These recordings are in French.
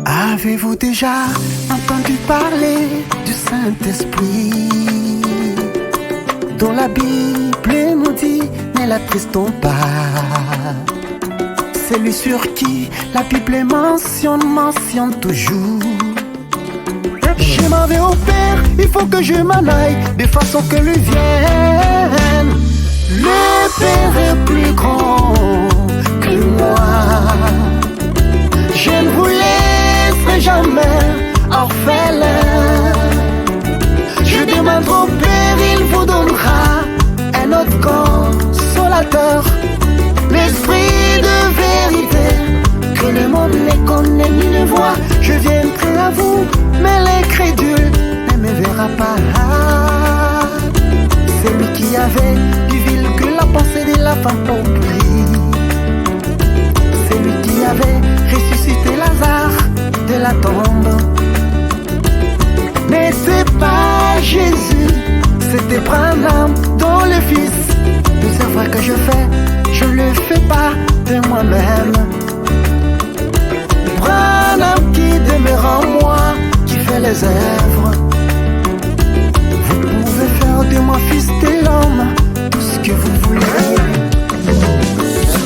Avez-vous déjà entendu parler du Saint-Esprit, dont la Bible nous dit ne l'attristons pas? Celui sur qui la Bible mentionne toujours. Je m'en vais au Père, il faut que je m'en aille, de façon que lui vienne. Le Père est plus grand que moi. Je ne vous laisserai jamais orphelin. Je demande au Père, il vous donnera un autre consolateur, l'Esprit de vérité, que le monde ne connaît ni ne voit. Je viendrai à vous, mais l'incrédule ne me verra pas. C'est lui qui avait du vil que la pensée de la femme oublie. C'est lui qui avait ressuscité Lazare de la tombe. Mais c'est pas Jésus, c'était Branham dont le Fils. Tout c'est vrai que je fais, je le fais pas de moi-même. Branham qui demeure en moi, qui fait les œuvres. Vous pouvez faire de moi fils de l'homme tout ce que vous voulez.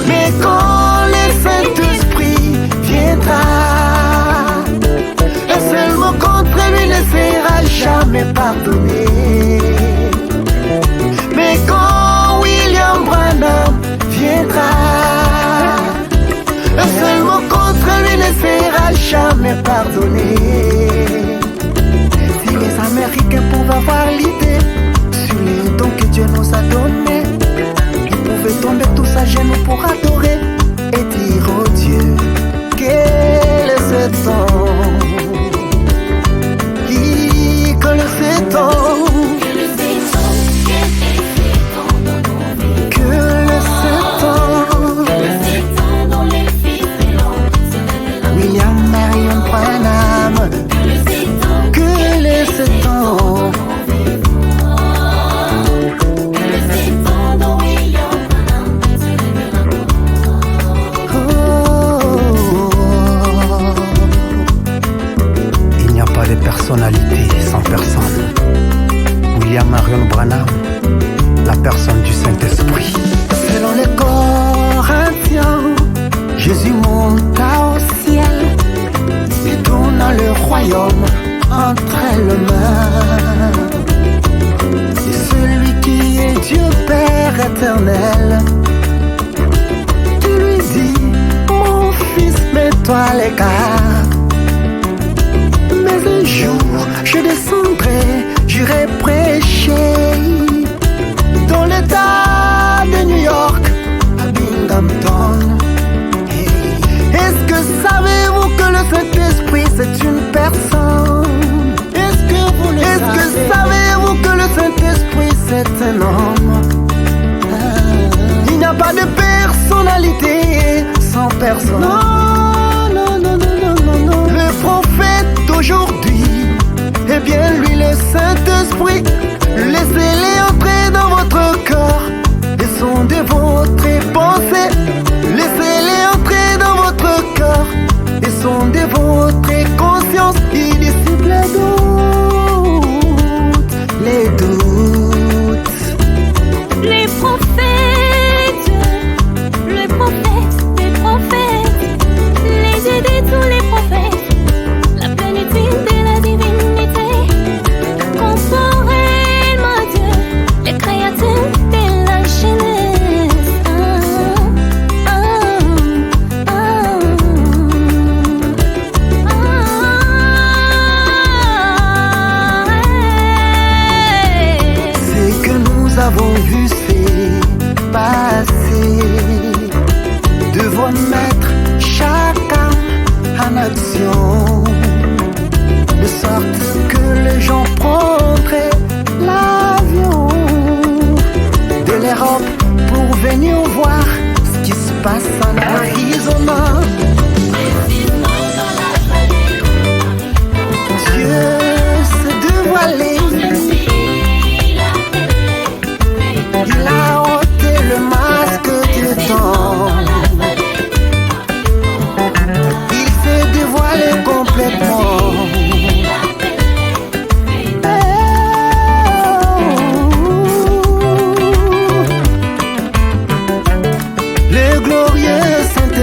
Mais quand le Saint-Esprit viendra, un seul mot contre lui ne sera jamais pardonné. Mais quand William Branham viendra, un seul mot contre lui ne sera jamais pardonné. Si les Américains pouvaient avoir l'idée sur les dons que Dieu nous a donnés, ils pouvaient tomber tous à genoux pour adorer et dire oh Dieu, quel est ce temps, que le ce temps, que le ce temps, William Marion Branham, que le ce temps. Personnalité sans personne. William Marion Branham, la personne du Saint-Esprit. Selon les Corinthiens, Jésus monta au ciel et tourna le royaume entre les mains. Et celui qui est Dieu Père éternel, tu lui dis, mon fils, mets-toi à l'écart. Mais un jour, je descendrai, j'irai prêcher dans l'état de New York, à Binghamton. Est-ce que savez-vous que le Saint-Esprit c'est une personne? Est-ce que savez-vous que le Saint-Esprit c'est un homme? Il n'y a pas de personnalité sans personne. Le prophète d'aujourd'hui, eh bien lui le Saint-Esprit, laissez-les entrer dans votre cœur et sonder votre pensée. Laissez-les entrer dans votre cœur et sonder votre conscience. Il dissipe les doutes. Les prophètes des prophètes,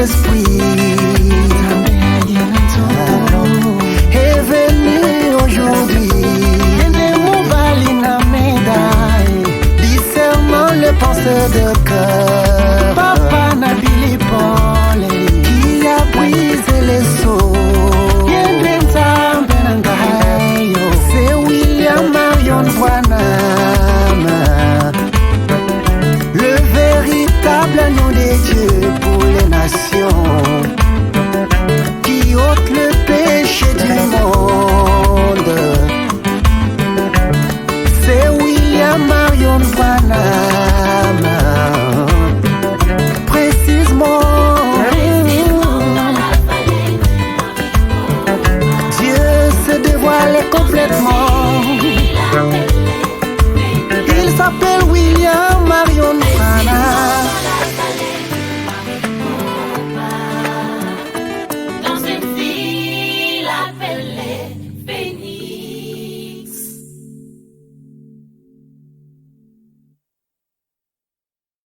Saint-Esprit est venu aujourd'hui. Discernant le penseur de cœur, Papa Nabili Paul qui a brisé les seaux. C'est William Marion Branham, le véritable agneau des dieux pour les nations, qui ôte le péché du monde. C'est William Marion Branham, précisément. Dieu se dévoile complètement.